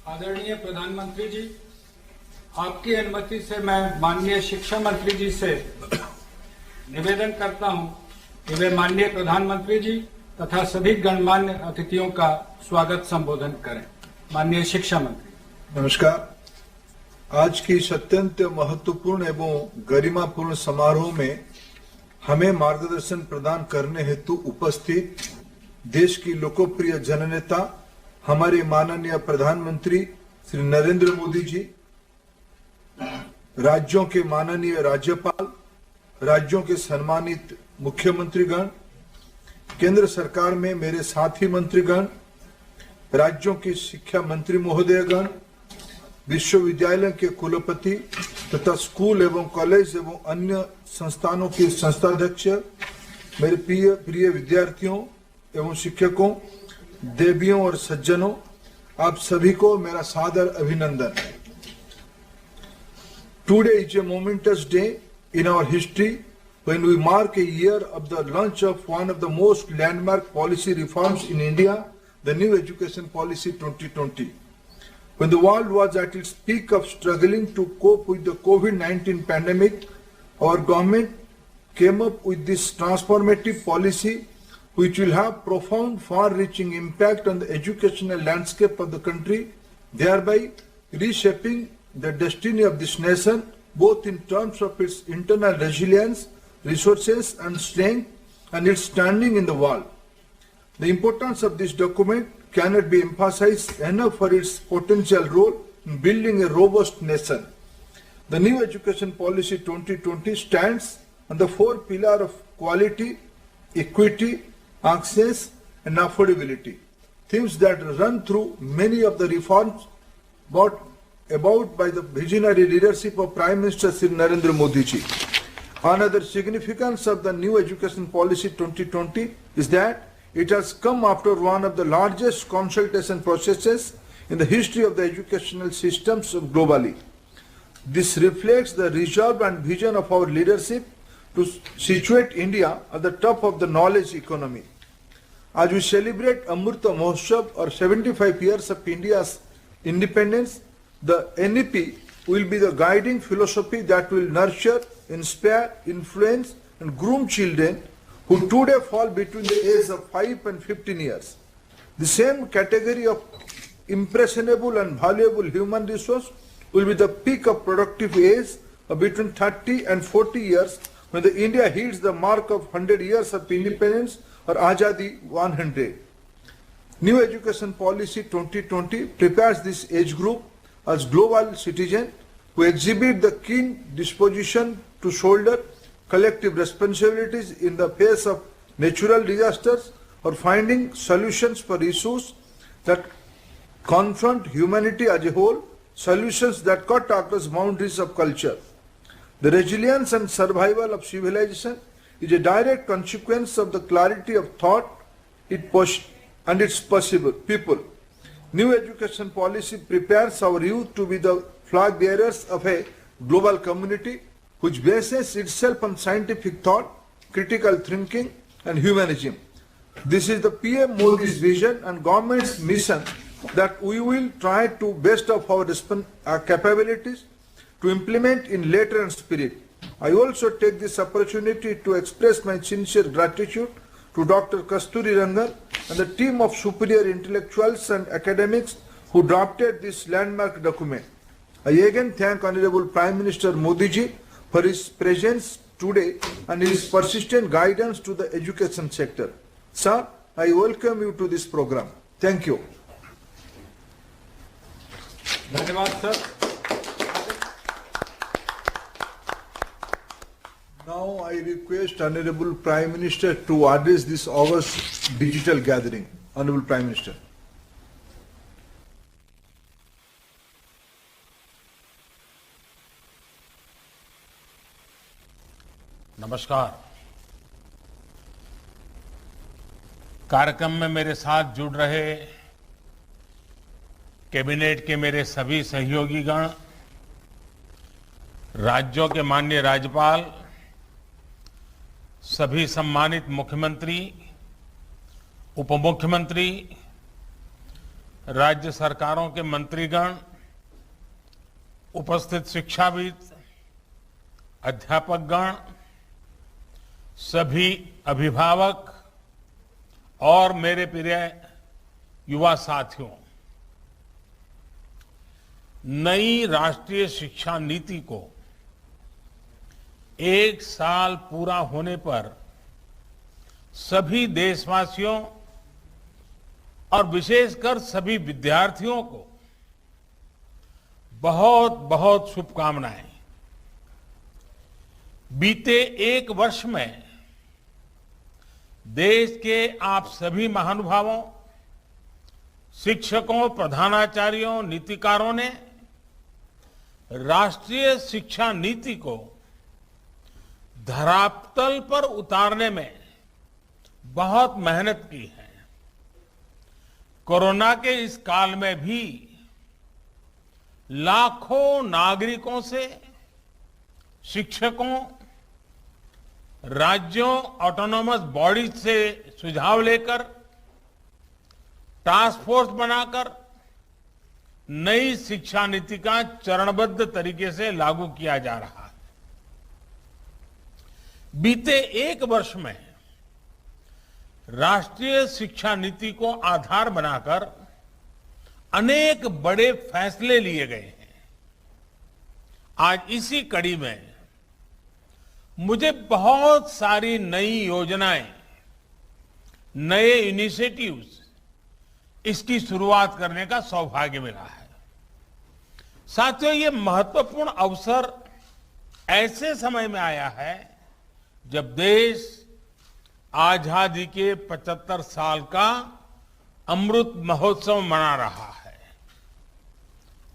आदरणीय प्रधानमंत्री जी, आपकी अनुमति से मैं माननीय शिक्षा मंत्री जी से निवेदन करता हूं कि वे माननीय प्रधानमंत्री जी तथा सभी गणमान्य अतिथियों का स्वागत संबोधन करें। माननीय शिक्षा मंत्री। नमस्कार। आज की इस अत्यंत महत्वपूर्ण एवं गरिमापूर्ण समारोह में हमें मार्गदर्शन प्रदान करने हेतु उपस्थित देश की लोकप्रिय जननेता हमारे माननीय प्रधानमंत्री श्री नरेंद्र मोदी जी, राज्यों के माननीय राज्यपाल, राज्यों के सम्मानित मुख्यमंत्रीगण, केंद्र सरकार में मेरे साथी मंत्रीगण, राज्यों के शिक्षा मंत्री महोदयगण, विश्वविद्यालय के कुलपति तथा स्कूल एवं कॉलेज एवं अन्य संस्थानों के संस्थाध्यक्ष, मेरे प्रिय विद्यार्थियों एवं शिक्षकों, देवियों और सज्जनों, आप सभी को मेरा सादर अभिनंदन। Today is a momentous day in our history when we mark a year of the launch of one of the most landmark policy reforms in India, the New Education Policy 2020. When the world was at its peak of struggling to cope with the COVID-19 pandemic, our government came up with this transformative policy which will have profound, far-reaching impact on the educational landscape of the country, thereby reshaping the destiny of this nation, both in terms of its internal resilience, resources and strength, and its standing in the world. The importance of this document cannot be emphasized enough for its potential role in building a robust nation. The New Education Policy 2020 stands on the four pillars of quality, equity, access and affordability, themes that run through many of the reforms brought about by the visionary leadership of Prime Minister Shri Narendra Modi ji. Another significance of the New Education Policy 2020 is that it has come after one of the largest consultation processes in the history of the educational systems globally. This reflects the resolve and vision of our leadership to situate India at the top of the knowledge economy. As we celebrate Amrita Mahotsav or 75 years of India's independence, the NEP will be the guiding philosophy that will nurture, inspire, influence and groom children who today fall between the age of 5 and 15 years. The same category of impressionable and valuable human resource will be the peak of productive age of between 30 and 40 years when the India hits the mark of 100 years of independence or Azadi 100. New Education Policy 2020 prepares this age group as global citizens who exhibit the keen disposition to shoulder collective responsibilities in the face of natural disasters or finding solutions for issues that confront humanity as a whole, solutions that cut across boundaries of culture. The resilience and survival of civilization is a direct consequence of the clarity of thought and its possible people. New education policy prepares our youth to be the flag bearers of a global community which bases itself on scientific thought, critical thinking and humanism. This is the PM Modi's vision and government's mission that we will try to best of our capabilities to implement in letter and spirit. I also take this opportunity to express my sincere gratitude to Dr. Kasturi Rangan and the team of superior intellectuals and academics who drafted this landmark document. I again thank Honorable Prime Minister Modi ji for his presence today and his persistent guidance to the education sector. Sir, I welcome you to this program. Thank you. धन्यवाद sir. Now I request Honorable Prime Minister to address this August digital gathering. Honorable Prime Minister. नमस्कार। कार्यक्रम में मेरे साथ जुड़ रहे cabinet के मेरे सभी सहयोगीगण, राज्यों के माननीय राज्यपाल, सभी सम्मानित मुख्यमंत्री, उप मुख्यमंत्री, राज्य सरकारों के मंत्रीगण, उपस्थित शिक्षाविद, अध्यापकगण, सभी अभिभावक और मेरे प्रिय युवा साथियों, नई राष्ट्रीय शिक्षा नीति को 1 साल पूरा होने पर सभी देशवासियों और विशेषकर सभी विद्यार्थियों को बहुत बहुत शुभकामनाएं। बीते 1 वर्ष में देश के आप सभी महानुभावों, शिक्षकों, प्रधानाचार्यों, नीतिकारों ने राष्ट्रीय शिक्षा नीति को धरातल पर उतारने में बहुत मेहनत की है। कोरोना के इस काल में भी लाखों नागरिकों से, शिक्षकों, राज्यों, ऑटोनॉमस बॉडीज से सुझाव लेकर टास्क फोर्स बनाकर नई शिक्षा नीति का चरणबद्ध तरीके से लागू किया जा रहा है। बीते 1 वर्ष में राष्ट्रीय शिक्षा नीति को आधार बनाकर अनेक बड़े फैसले लिए गए हैं। आज इसी कड़ी में मुझे बहुत सारी नई योजनाएं, नए इनिशिएटिव्स, इसकी शुरुआत करने का सौभाग्य मिला है। साथियों, ये महत्वपूर्ण अवसर ऐसे समय में आया है जब देश आजादी के 75 साल का अमृत महोत्सव मना रहा है।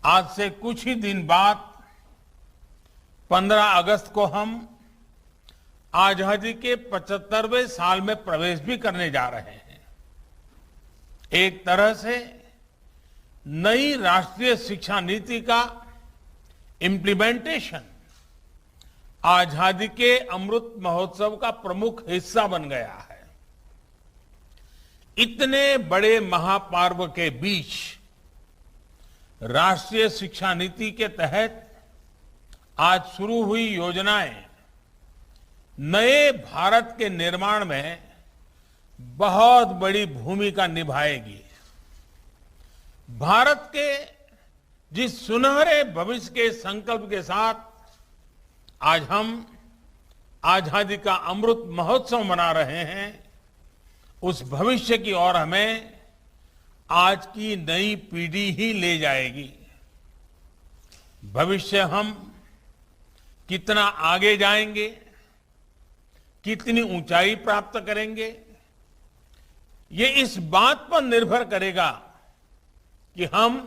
आज से कुछ ही दिन बाद 15 अगस्त को हम आजादी के 75वें साल में प्रवेश भी करने जा रहे हैं। एक तरह से नई राष्ट्रीय शिक्षा नीति का इम्प्लीमेंटेशन आजादी के अमृत महोत्सव का प्रमुख हिस्सा बन गया है। इतने बड़े महापर्व के बीच राष्ट्रीय शिक्षा नीति के तहत आज शुरू हुई योजनाएं नए भारत के निर्माण में बहुत बड़ी भूमिका निभाएगी। भारत के जिस सुनहरे भविष्य के संकल्प के साथ आज हम आजादी का अमृत महोत्सव मना रहे हैं, उस भविष्य की ओर हमें आज की नई पीढ़ी ही ले जाएगी। भविष्य हम कितना आगे जाएंगे, कितनी ऊंचाई प्राप्त करेंगे, ये इस बात पर निर्भर करेगा कि हम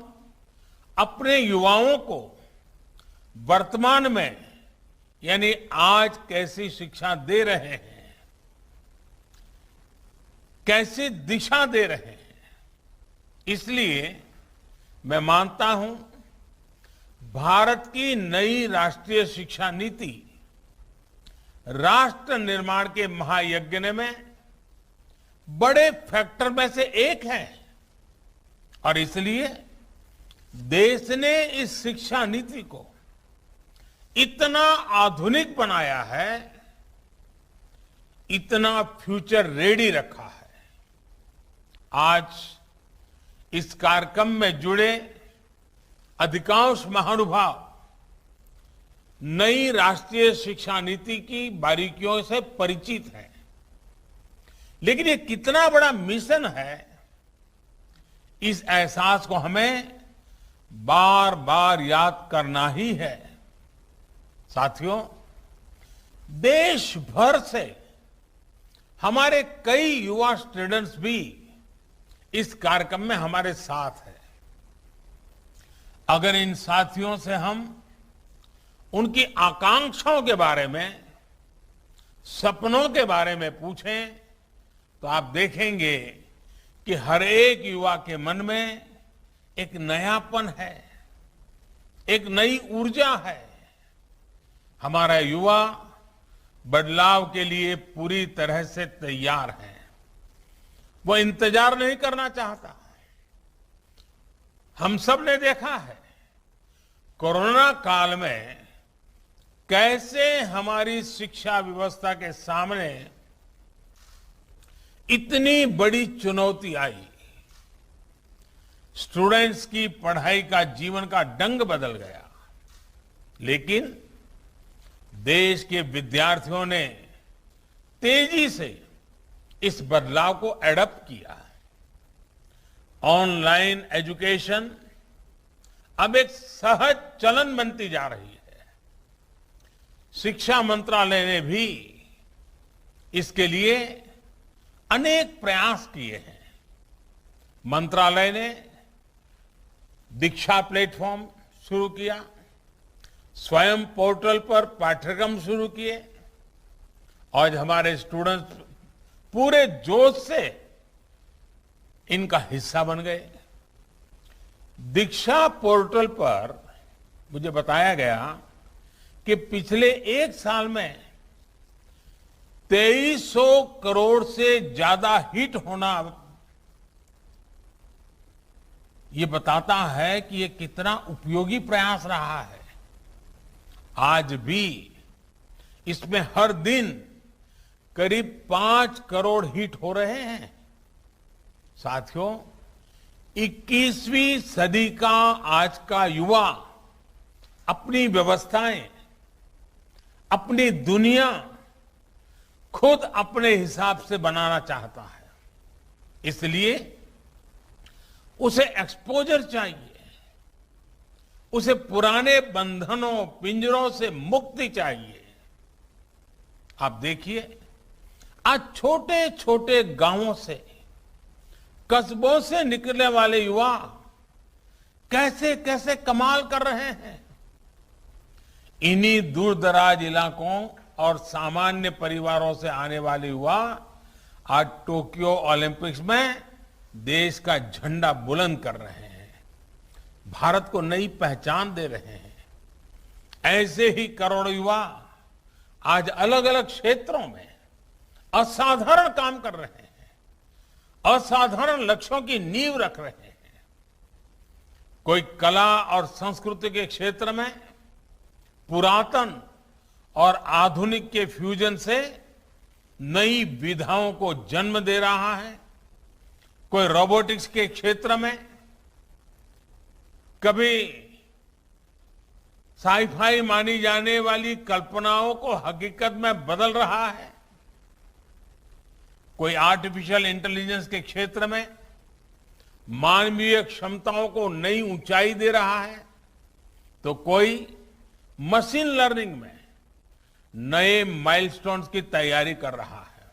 अपने युवाओं को वर्तमान में यानी आज कैसी शिक्षा दे रहे हैं, कैसी दिशा दे रहे हैं। इसलिए मैं मानता हूं भारत की नई राष्ट्रीय शिक्षा नीति राष्ट्र निर्माण के महायज्ञ में बड़े फैक्टर में से एक है और इसलिए देश ने इस शिक्षा नीति को इतना आधुनिक बनाया है, इतना फ्यूचर रेडी रखा है। आज इस कार्यक्रम में जुड़े अधिकांश महानुभाव नई राष्ट्रीय शिक्षा नीति की बारीकियों से परिचित हैं, लेकिन ये कितना बड़ा मिशन है, इस एहसास को हमें बार बार याद करना ही है। साथियों, देश भर से हमारे कई युवा स्टूडेंट्स भी इस कार्यक्रम में हमारे साथ हैं। अगर इन साथियों से हम उनकी आकांक्षाओं के बारे में, सपनों के बारे में पूछें तो आप देखेंगे कि हर एक युवा के मन में एक नयापन है, एक नई ऊर्जा है। हमारा युवा बदलाव के लिए पूरी तरह से तैयार है। वो इंतजार नहीं करना चाहता, हम सब ने देखा है कोरोना काल में कैसे हमारी शिक्षा व्यवस्था के सामने इतनी बड़ी चुनौती आई। स्टूडेंट्स की पढ़ाई का जीवन का ढंग बदल गया, लेकिन देश के विद्यार्थियों ने तेजी से इस बदलाव को एडॉप्ट किया। ऑनलाइन एजुकेशन अब एक सहज चलन बनती जा रही है। शिक्षा मंत्रालय ने भी इसके लिए अनेक प्रयास किए हैं। मंत्रालय ने दीक्षा प्लेटफॉर्म शुरू किया, स्वयं पोर्टल पर पाठ्यक्रम शुरू किए और हमारे स्टूडेंट्स पूरे जोश से इनका हिस्सा बन गए। दीक्षा पोर्टल पर मुझे बताया गया कि पिछले एक साल में 2300 करोड़ से ज्यादा हिट होना ये बताता है कि ये कितना उपयोगी प्रयास रहा है। आज भी इसमें हर दिन करीब 5 करोड़ हिट हो रहे हैं। साथियों, 21वीं सदी का आज का युवा अपनी व्यवस्थाएं, अपनी दुनिया खुद अपने हिसाब से बनाना चाहता है। इसलिए उसे एक्सपोजर चाहिए, उसे पुराने बंधनों पिंजरों से मुक्ति चाहिए। आप देखिए, आज छोटे छोटे गांवों से, कस्बों से निकलने वाले युवा कैसे कैसे कमाल कर रहे हैं। इन्हीं दूर दराज इलाकों और सामान्य परिवारों से आने वाले युवा आज टोक्यो ओलंपिक्स में देश का झंडा बुलंद कर रहे हैं, भारत को नई पहचान दे रहे हैं। ऐसे ही करोड़ों युवा आज अलग अलग क्षेत्रों में असाधारण काम कर रहे हैं, असाधारण लक्ष्यों की नींव रख रहे हैं। कोई कला और संस्कृति के क्षेत्र में पुरातन और आधुनिक के फ्यूजन से नई विधाओं को जन्म दे रहा है। कोई रोबोटिक्स के क्षेत्र में कभी साईफाई मानी जाने वाली कल्पनाओं को हकीकत में बदल रहा है। कोई आर्टिफिशियल इंटेलिजेंस के क्षेत्र में मानवीय क्षमताओं को नई ऊंचाई दे रहा है, तो कोई मशीन लर्निंग में नए माइलस्टोन्स की तैयारी कर रहा है।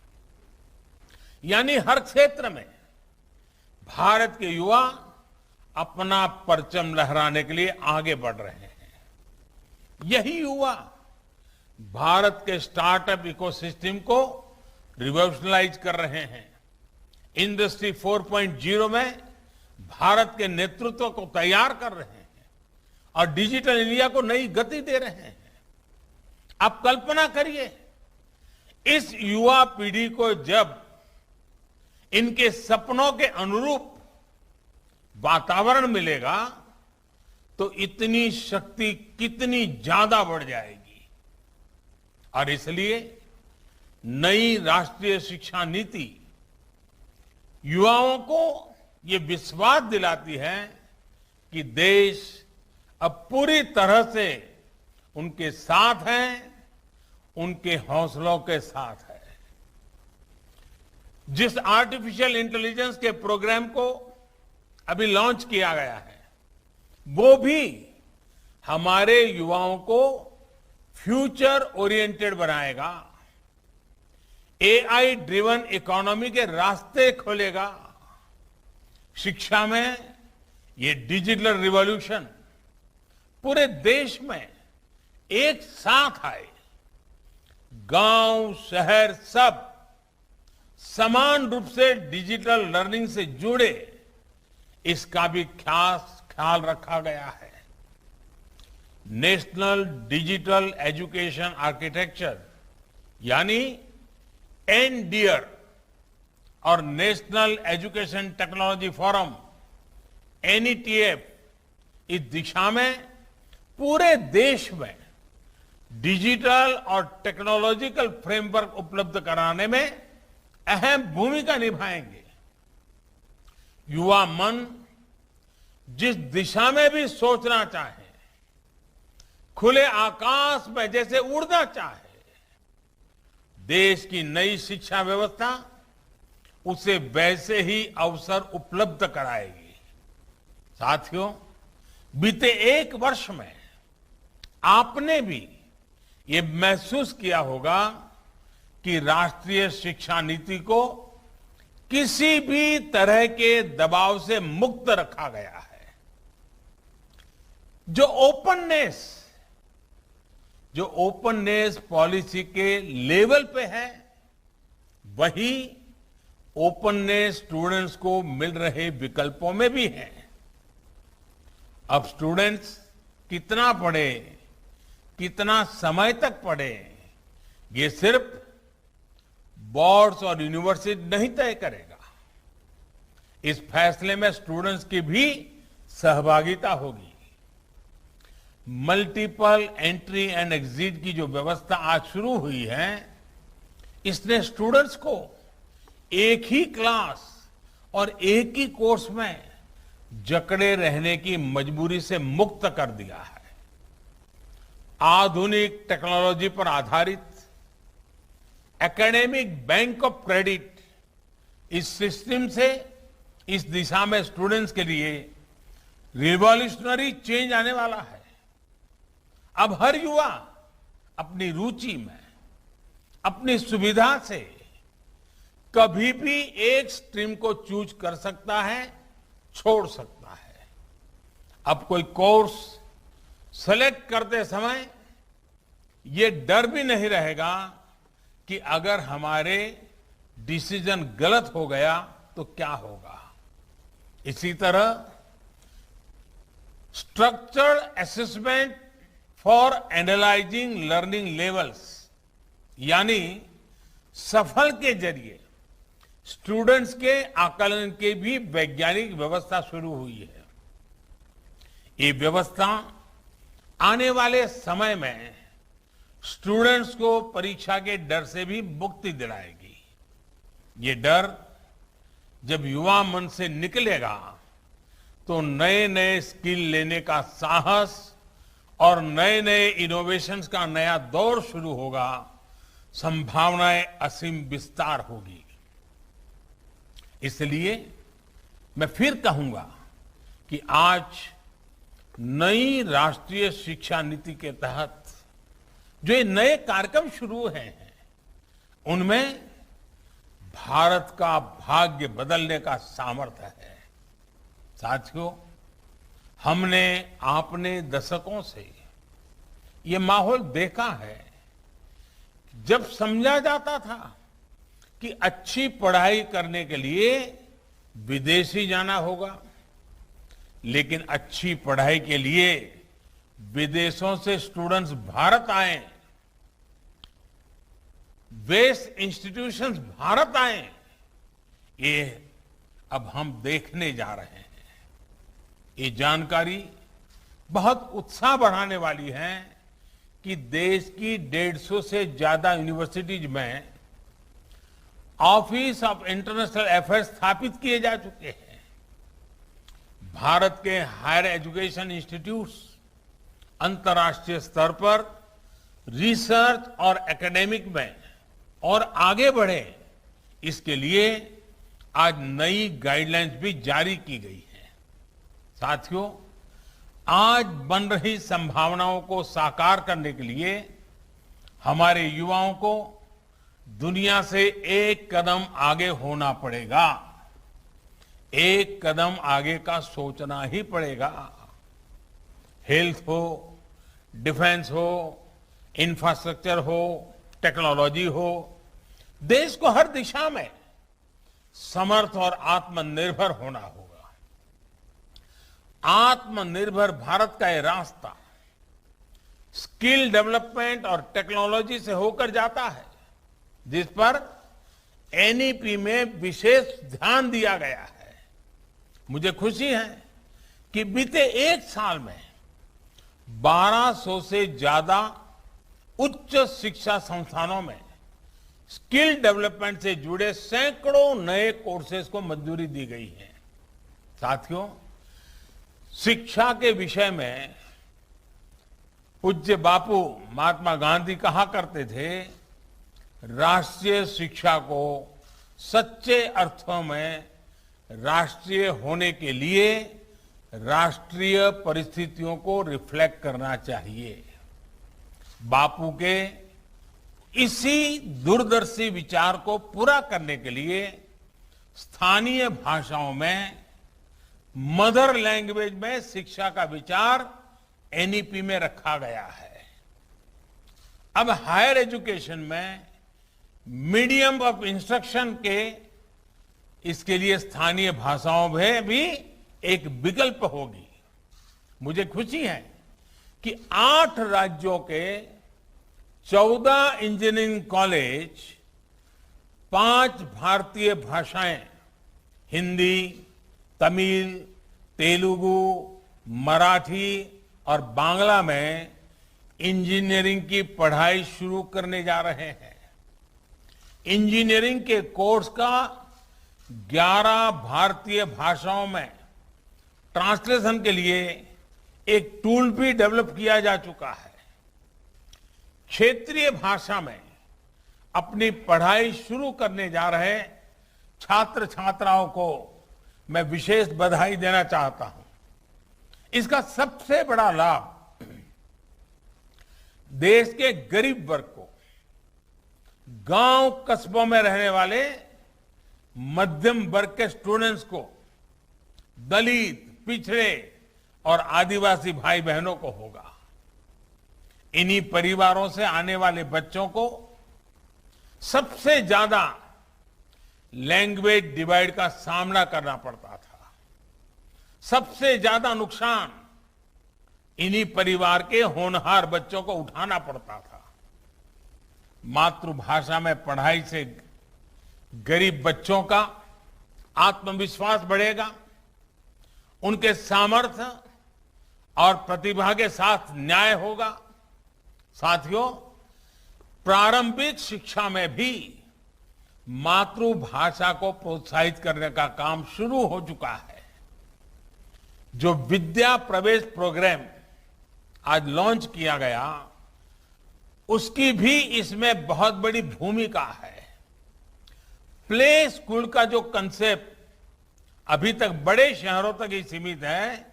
यानी हर क्षेत्र में भारत के युवा अपना परचम लहराने के लिए आगे बढ़ रहे हैं। यही युवा भारत के स्टार्टअप इकोसिस्टम को रिवॉल्यूशनलाइज कर रहे हैं। इंडस्ट्री 4.0 में भारत के नेतृत्व को तैयार कर रहे हैं और डिजिटल इंडिया को नई गति दे रहे हैं। आप कल्पना करिए, इस युवा पीढ़ी को जब इनके सपनों के अनुरूप वातावरण मिलेगा तो इतनी शक्ति कितनी ज्यादा बढ़ जाएगी। और इसलिए नई राष्ट्रीय शिक्षा नीति युवाओं को ये विश्वास दिलाती है कि देश अब पूरी तरह से उनके साथ है, उनके हौसलों के साथ है। जिस आर्टिफिशियल इंटेलिजेंस के प्रोग्राम को अभी लॉन्च किया गया है, वो भी हमारे युवाओं को फ्यूचर ओरिएंटेड बनाएगा, एआई ड्रिवन इकोनॉमी के रास्ते खोलेगा। शिक्षा में ये डिजिटल रिवॉल्यूशन पूरे देश में एक साथ आए, गांव शहर सब समान रूप से डिजिटल लर्निंग से जुड़े, इसका भी ख्याल रखा गया है। नेशनल डिजिटल एजुकेशन आर्किटेक्चर यानी एनडीआर और national education technology forum, NETF इस दिशा में पूरे देश में डिजिटल और टेक्नोलॉजिकल फ्रेमवर्क उपलब्ध कराने में अहम भूमिका निभाएंगे। युवा मन जिस दिशा में भी सोचना चाहे, खुले आकाश में जैसे उड़ना चाहे, देश की नई शिक्षा व्यवस्था उसे वैसे ही अवसर उपलब्ध कराएगी। साथियों, बीते एक वर्ष में आपने भी ये महसूस किया होगा कि राष्ट्रीय शिक्षा नीति को किसी भी तरह के दबाव से मुक्त रखा गया है। जो ओपननेस पॉलिसी के लेवल पे है, वही ओपननेस स्टूडेंट्स को मिल रहे विकल्पों में भी है। अब स्टूडेंट्स कितना पढ़े, कितना समय तक पढ़े, ये सिर्फ बोर्ड्स और यूनिवर्सिटी नहीं तय करेगा। इस फैसले में स्टूडेंट्स की भी सहभागिता होगी। मल्टीपल एंट्री एंड एग्जिट की जो व्यवस्था आज शुरू हुई है, इसने स्टूडेंट्स को एक ही क्लास और एक ही कोर्स में जकड़े रहने की मजबूरी से मुक्त कर दिया है। आधुनिक टेक्नोलॉजी पर आधारित एकेडमिक बैंक ऑफ क्रेडिट, इस सिस्टम से इस दिशा में स्टूडेंट्स के लिए रिवॉल्यूशनरी चेंज आने वाला है। अब हर युवा अपनी रुचि में, अपनी सुविधा से कभी भी एक स्ट्रीम को चूज कर सकता है, छोड़ सकता है। अब कोई कोर्स सेलेक्ट करते समय ये डर भी नहीं रहेगा कि अगर हमारे डिसीजन गलत हो गया तो क्या होगा। इसी तरह structured assessment for analysing learning levels, यानी सफल के जरिए स्टूडेंट्स के आकलन की भी वैज्ञानिक व्यवस्था शुरू हुई है। ये व्यवस्था आने वाले समय में स्टूडेंट्स को परीक्षा के डर से भी मुक्ति दिलाएगी। ये डर जब युवा मन से निकलेगा तो नए नए स्किल लेने का साहस और नए नए इनोवेशंस का नया दौर शुरू होगा, संभावनाएं असीम विस्तार होगी। इसलिए मैं फिर कहूंगा कि आज नई राष्ट्रीय शिक्षा नीति के तहत जो ये नए कार्यक्रम शुरू हैं, उनमें भारत का भाग्य बदलने का सामर्थ्य है। साथियों, हमने आपने दशकों से ये माहौल देखा है। जब समझा जाता था कि अच्छी पढ़ाई करने के लिए विदेशी जाना होगा, लेकिन अच्छी पढ़ाई के लिए विदेशों से स्टूडेंट्स भारत आए, बेस्ट इंस्टीट्यूशंस भारत आए, ये अब हम देखने जा रहे हैं। ये जानकारी बहुत उत्साह बढ़ाने वाली है कि देश की 150 से ज्यादा यूनिवर्सिटीज में ऑफिस ऑफ इंटरनेशनल अफेयर्स स्थापित किए जा चुके हैं। भारत के हायर एजुकेशन इंस्टीट्यूट्स अंतर्राष्ट्रीय स्तर पर रिसर्च और एकेडमिक में और आगे बढ़े, इसके लिए आज नई गाइडलाइंस भी जारी की गई है। साथियों, आज बन रही संभावनाओं को साकार करने के लिए हमारे युवाओं को दुनिया से एक कदम आगे होना पड़ेगा। एक कदम आगे का सोचना ही पड़ेगा। हेल्थ हो, डिफेंस हो, इंफ्रास्ट्रक्चर हो, टेक्नोलॉजी हो, देश को हर दिशा में समर्थ और आत्मनिर्भर होना होगा। आत्मनिर्भर भारत का ये रास्ता स्किल डेवलपमेंट और टेक्नोलॉजी से होकर जाता है, जिस पर एनईपी में विशेष ध्यान दिया गया है। मुझे खुशी है कि बीते एक साल में 1200 से ज्यादा उच्च शिक्षा संस्थानों में स्किल डेवलपमेंट से जुड़े सैकड़ों नए कोर्सेज को मंजूरी दी गई है। साथियों, शिक्षा के विषय में पूज्य बापू महात्मा गांधी कहा करते थे, राष्ट्रीय शिक्षा को सच्चे अर्थों में राष्ट्रीय होने के लिए राष्ट्रीय परिस्थितियों को रिफ्लेक्ट करना चाहिए। बापू के इसी दूरदर्शी विचार को पूरा करने के लिए स्थानीय भाषाओं में मदर लैंग्वेज में शिक्षा का विचार एनईपी में रखा गया है। अब हायर एजुकेशन में मीडियम ऑफ इंस्ट्रक्शन के इसके लिए स्थानीय भाषाओं में भी एक विकल्प होगी। मुझे खुशी है कि 8 राज्यों के 14 इंजीनियरिंग कॉलेज 5 भारतीय भाषाएं हिंदी, तमिल, तेलुगु, मराठी और बांग्ला में इंजीनियरिंग की पढ़ाई शुरू करने जा रहे हैं। इंजीनियरिंग के कोर्स का 11 भारतीय भाषाओं में ट्रांसलेशन के लिए एक टूल भी डेवलप किया जा चुका है। क्षेत्रीय भाषा में अपनी पढ़ाई शुरू करने जा रहे छात्र छात्राओं को मैं विशेष बधाई देना चाहता हूं। इसका सबसे बड़ा लाभ देश के गरीब वर्ग को, गांव कस्बों में रहने वाले मध्यम वर्ग के स्टूडेंट्स को, दलित, पिछड़े और आदिवासी भाई बहनों को होगा। इन्हीं परिवारों से आने वाले बच्चों को सबसे ज्यादा लैंग्वेज डिवाइड का सामना करना पड़ता था। सबसे ज्यादा नुकसान इन्हीं परिवार के होनहार बच्चों को उठाना पड़ता था। मातृभाषा में पढ़ाई से गरीब बच्चों का आत्मविश्वास बढ़ेगा, उनके सामर्थ्य और प्रतिभा के साथ न्याय होगा। साथियों, प्रारंभिक शिक्षा में भी मातृभाषा को प्रोत्साहित करने का काम शुरू हो चुका है। जो विद्या प्रवेश प्रोग्राम आज लॉन्च किया गया, उसकी भी इसमें बहुत बड़ी भूमिका है। प्ले स्कूल का जो कंसेप्ट अभी तक बड़े शहरों तक ही सीमित है,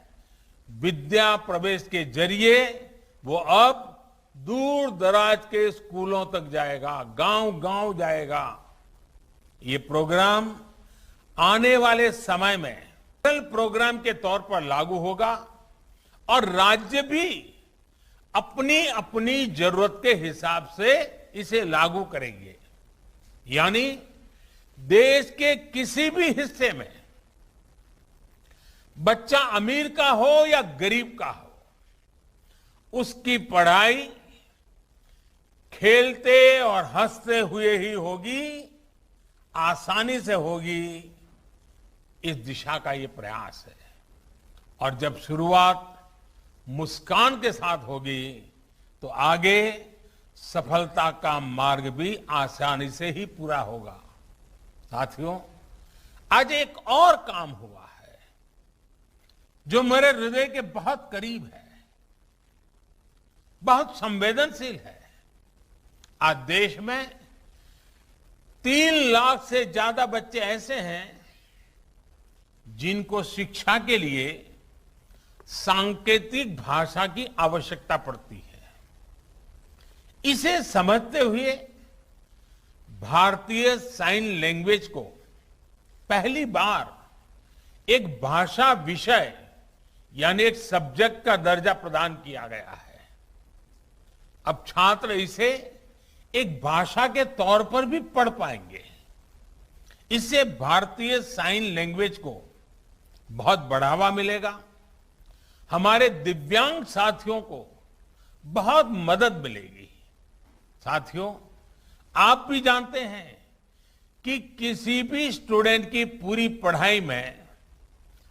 विद्या प्रवेश के जरिए वो अब दूर दराज के स्कूलों तक जाएगा, गांव-गांव जाएगा। ये प्रोग्राम आने वाले समय में प्रोग्राम के तौर पर लागू होगा और राज्य भी अपनी अपनी जरूरत के हिसाब से इसे लागू करेंगे। यानी देश के किसी भी हिस्से में बच्चा अमीर का हो या गरीब का हो, उसकी पढ़ाई खेलते और हंसते हुए ही होगी, आसानी से होगी। इस दिशा का ये प्रयास है और जब शुरुआत मुस्कान के साथ होगी तो आगे सफलता का मार्ग भी आसानी से ही पूरा होगा। साथियों, आज एक और काम हुआ है जो मेरे हृदय के बहुत करीब है, बहुत संवेदनशील है। आज देश में 3 लाख से ज्यादा बच्चे ऐसे हैं जिनको शिक्षा के लिए सांकेतिक भाषा की आवश्यकता पड़ती है। इसे समझते हुए भारतीय साइन लैंग्वेज को पहली बार एक भाषा विषय यानी एक सब्जेक्ट का दर्जा प्रदान किया गया है। अब छात्र इसे एक भाषा के तौर पर भी पढ़ पाएंगे। इससे भारतीय साइन लैंग्वेज को बहुत बढ़ावा मिलेगा। हमारे दिव्यांग साथियों को बहुत मदद मिलेगी। साथियों, आप भी जानते हैं कि किसी भी स्टूडेंट की पूरी पढ़ाई में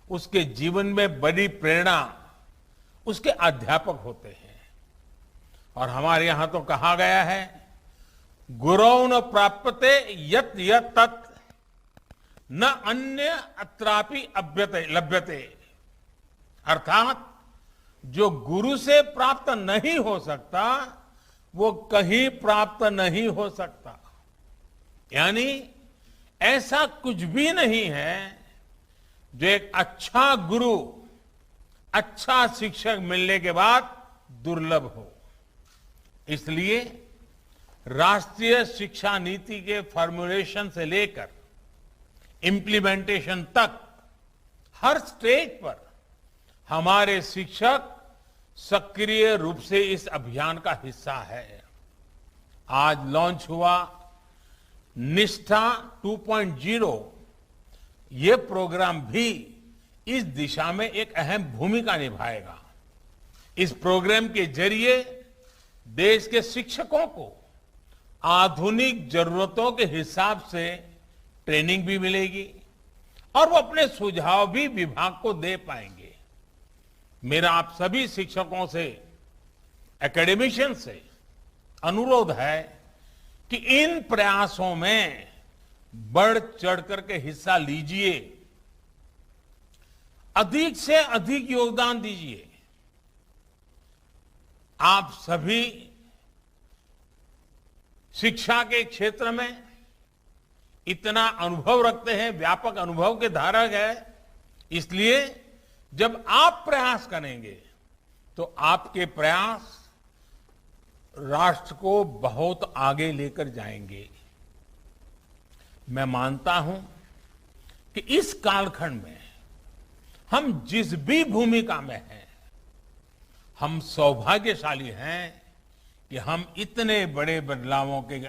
उसके जीवन में बड़ी प्रेरणा उसके अध्यापक होते हैं। और हमारे यहां तो कहा गया है, गुरौ न प्राप्यते यत यत तत् न अन्य अत्रापि अभ्यते लभ्यते। अर्थात जो गुरु से प्राप्त नहीं हो सकता वो कहीं प्राप्त नहीं हो सकता। यानी ऐसा कुछ भी नहीं है जो एक अच्छा गुरु, अच्छा शिक्षक मिलने के बाद दुर्लभ हो। इसलिए राष्ट्रीय शिक्षा नीति के फॉर्मुलेशन से लेकर इंप्लीमेंटेशन तक हर स्टेज पर हमारे शिक्षक सक्रिय रूप से इस अभियान का हिस्सा है। आज लॉन्च हुआ निष्ठा 2.0, ये प्रोग्राम भी इस दिशा में एक अहम भूमिका निभाएगा। इस प्रोग्राम के जरिए देश के शिक्षकों को आधुनिक जरूरतों के हिसाब से ट्रेनिंग भी मिलेगी और वो अपने सुझाव भी विभाग को दे पाएंगे। मेरा आप सभी शिक्षकों से, एकेडमिशियन से अनुरोध है कि इन प्रयासों में बढ़ चढ़ करके हिस्सा लीजिए, अधिक से अधिक योगदान दीजिए। आप सभी शिक्षा के क्षेत्र में इतना अनुभव रखते हैं, व्यापक अनुभव के धारक है, इसलिए जब आप प्रयास करेंगे तो आपके प्रयास राष्ट्र को बहुत आगे लेकर जाएंगे। मैं मानता हूं कि इस कालखंड में हम जिस भी भूमिका में हैं, हम सौभाग्यशाली हैं कि हम इतने बड़े बदलावों के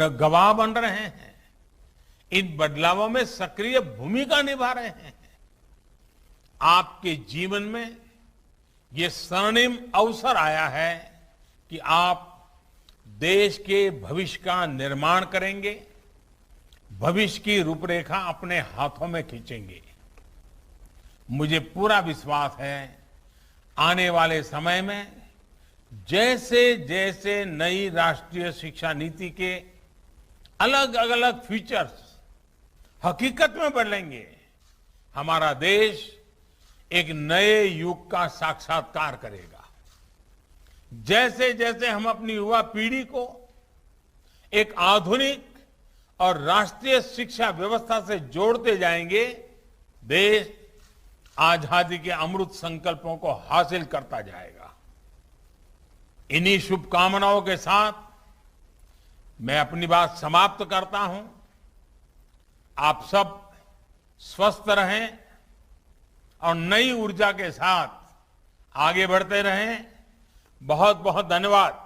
गवाह बन रहे हैं, इन बदलावों में सक्रिय भूमिका निभा रहे हैं। आपके जीवन में ये स्वर्णिम अवसर आया है कि आप देश के भविष्य का निर्माण करेंगे, भविष्य की रूपरेखा अपने हाथों में खींचेंगे। मुझे पूरा विश्वास है आने वाले समय में जैसे जैसे नई राष्ट्रीय शिक्षा नीति के अलग अलग फीचर्स हकीकत में बदलेंगे, हमारा देश एक नए युग का साक्षात्कार करेगा। जैसे जैसे हम अपनी युवा पीढ़ी को एक आधुनिक और राष्ट्रीय शिक्षा व्यवस्था से जोड़ते जाएंगे, देश आजादी के अमृत संकल्पों को हासिल करता जाएगा। इन्हीं शुभकामनाओं के साथ मैं अपनी बात समाप्त करता हूं। आप सब स्वस्थ रहें और नई ऊर्जा के साथ आगे बढ़ते रहें। बहुत बहुत धन्यवाद।